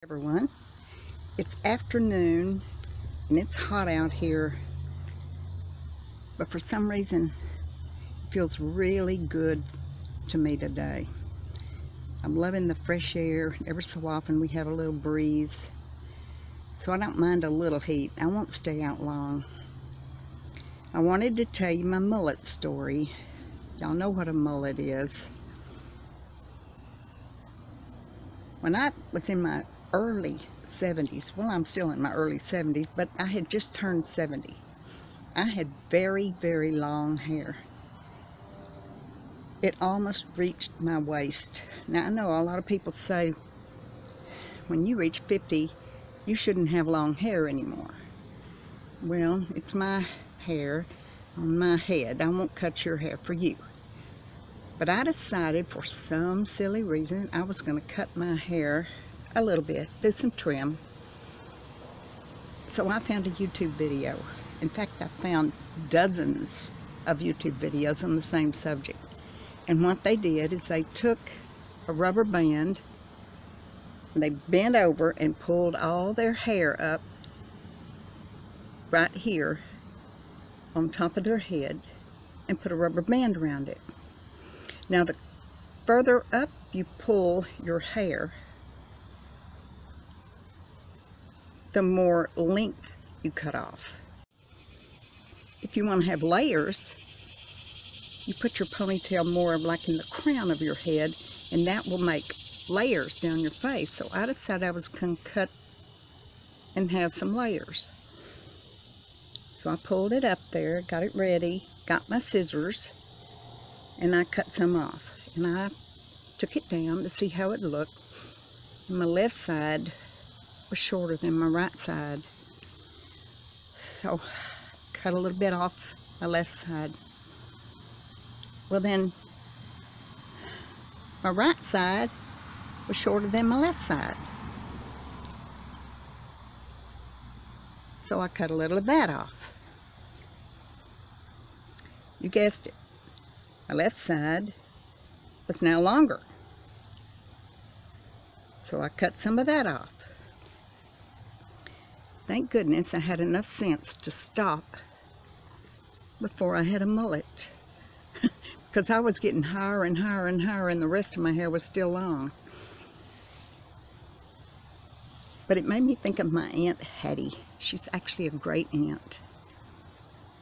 Everyone, it's afternoon and it's hot out here, but for some reason it feels really good to me today. I'm loving the fresh air. Every so often we have a little breeze, so I don't mind a little heat. I won't stay out long. I wanted to tell you my mullet story. Y'all know what a mullet is. When I was in my early 70s, well, I'm still in my early 70s, but I had just turned 70. I had very, very long hair. It almost reached my waist. Now, I know a lot of people say when you reach 50, you shouldn't have long hair anymore. Well, it's my hair on my head. I won't cut your hair for you. But I decided for some silly reason I was going to cut my hair a little bit, do some trim. So I found a YouTube video. In fact, I found dozens of YouTube videos on the same subject. And what they did is they took a rubber band, and they bent over and pulled all their hair up right here on top of their head and put a rubber band around it. Now, the further up you pull your hair, the more length you cut off. If you want to have layers, you put your ponytail more like in the crown of your head, and that will make layers down your face. So I decided I was going to cut and have some layers. So I pulled it up there, got it ready, got my scissors, and I cut some off. And I took it down to see how it looked. And my left side was shorter than my right side. So cut a little bit off my left side. Well, then my right side was shorter than my left side. So I cut a little of that off. You guessed it. My left side was now longer. So I cut some of that off. Thank goodness I had enough sense to stop before I had a mullet. Because I was getting higher and higher and higher, and the rest of my hair was still long. But it made me think of my Aunt Hattie. She's actually a great aunt.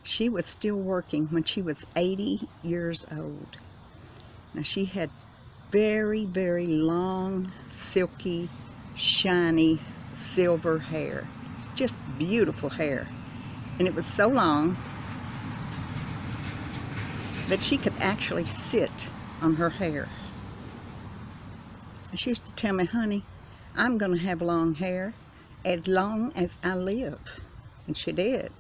She was still working when she was 80 years old. Now, she had very, very long, silky, shiny, silver hair. Just beautiful hair. And it was so long that she could actually sit on her hair. And she used to tell me, honey, I'm going to have long hair as long as I live. And she did.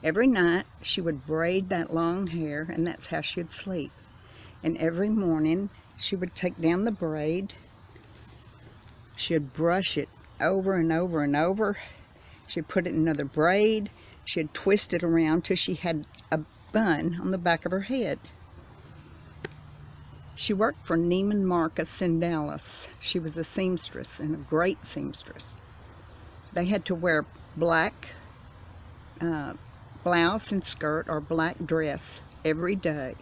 Every night she would braid that long hair, and that's how she'd sleep. And every morning she would take down the braid. She'd brush it over and over and over. She'd put it in another braid. She'd twist it around till she had a bun on the back of her head. She worked for Neiman Marcus in Dallas. She was a seamstress, and a great seamstress. They had to wear black blouse and skirt or black dress every day.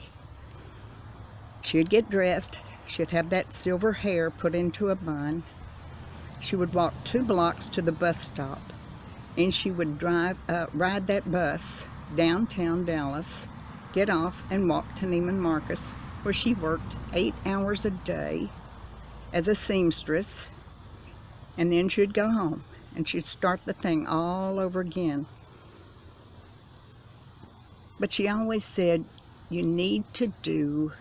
She'd get dressed. She'd have that silver hair put into a bun. She would walk 2 blocks to the bus stop, and she would ride that bus downtown Dallas, get off, and walk to Neiman Marcus, where she worked 8 hours a day as a seamstress, and then she'd go home, and she'd start the thing all over again. But she always said, you need to do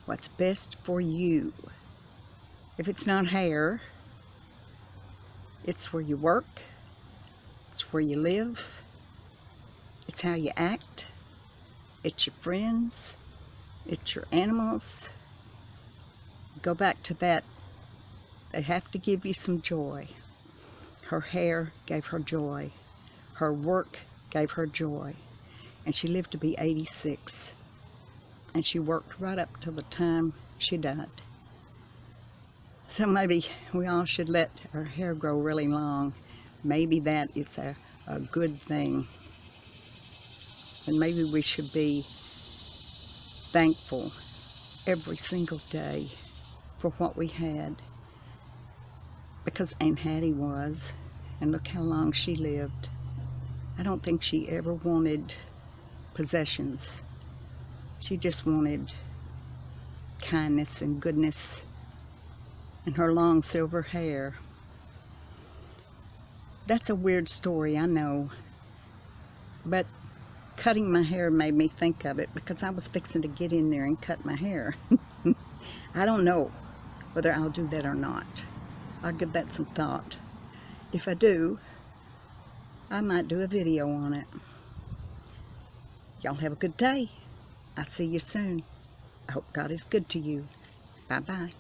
what's best for you. If it's not hair, it's where you work, it's where you live, it's how you act, it's your friends, it's your animals. Go back to that. They have to give you some joy. Her hair gave her joy. Her work gave her joy. And she lived to be 86. And she worked right up till the time she died. So maybe we all should let our hair grow really long. Maybe that is a good thing. And maybe we should be thankful every single day for what we had. Because Aunt Hattie was, and look how long she lived. I don't think she ever wanted possessions. She just wanted kindness and goodness and her long silver hair. That's a weird story, I know, but cutting my hair made me think of it because I was fixing to get in there and cut my hair. I don't know whether I'll do that or not. I'll give that some thought. If I do, I might do a video on it. Y'all have a good day. I'll see you soon. I hope God is good to you. Bye-bye.